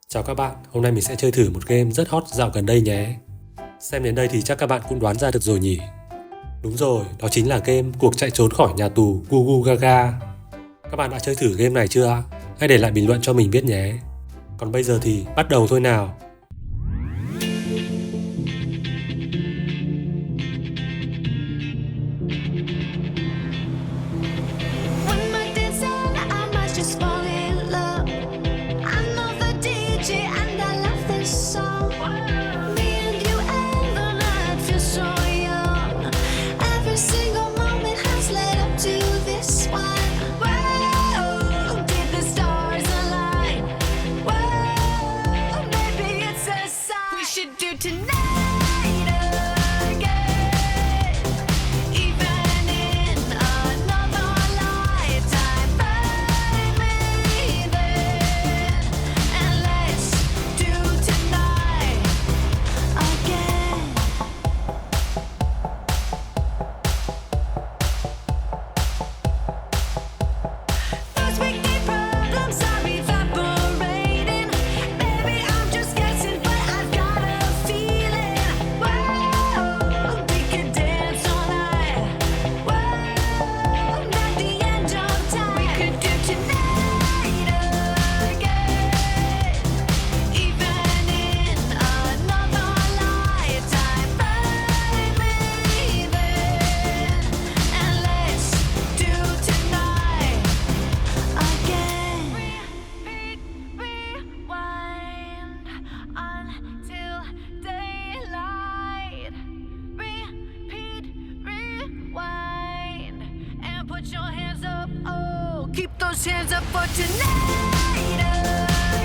Chào các bạn, hôm nay mình sẽ chơi thử một game rất hot dạo gần đây nhé. Xem đến đây thì chắc các bạn cũng đoán ra được rồi nhỉ? Đúng rồi, đó chính là game Cuộc chạy trốn khỏi nhà tù Goo Goo Gaga. Các bạn đã chơi thử game này chưa ạ? Hãy để lại bình luận cho mình biết nhé. Còn bây giờ thì bắt đầu thôi nào. When we're dancing, I might just fall in love. I know the DJ and I love this song. Me and you and the night feel so young. Every single moment has led up to this one. Whoa, did the stars align? Whoa, maybe it's a sign we should do tonight. Put your hands up, oh, keep those hands up for tonight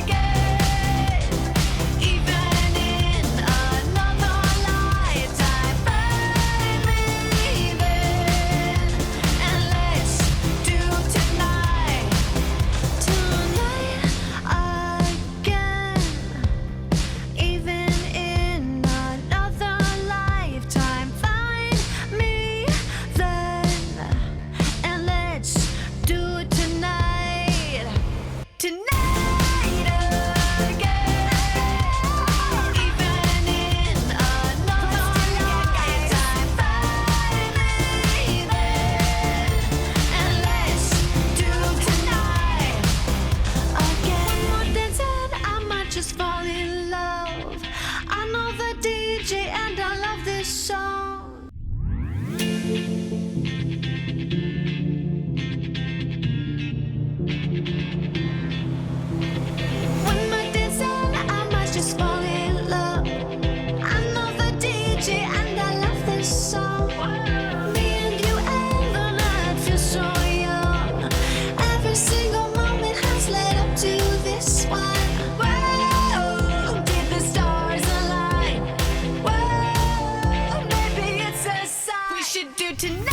again. Even in another lifetime, find me then, and let's do tonight again. Even in another lifetime, find me then. And let's do it tonight. Tonight again. Even in another lifetime, find me then. And let's do tonight again. When we're dancing, I might just fall in love. I know the DJ and I love this song. When we're dancing, I might just fall in love. I know the DJ and I love this song. Me and you and the night feel so young. Every single moment has led up to this one. Whoa, did the stars align? Whoa, maybe it's a sign we should do tonight.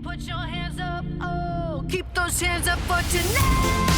Put your hands up, oh, keep those hands up for tonight.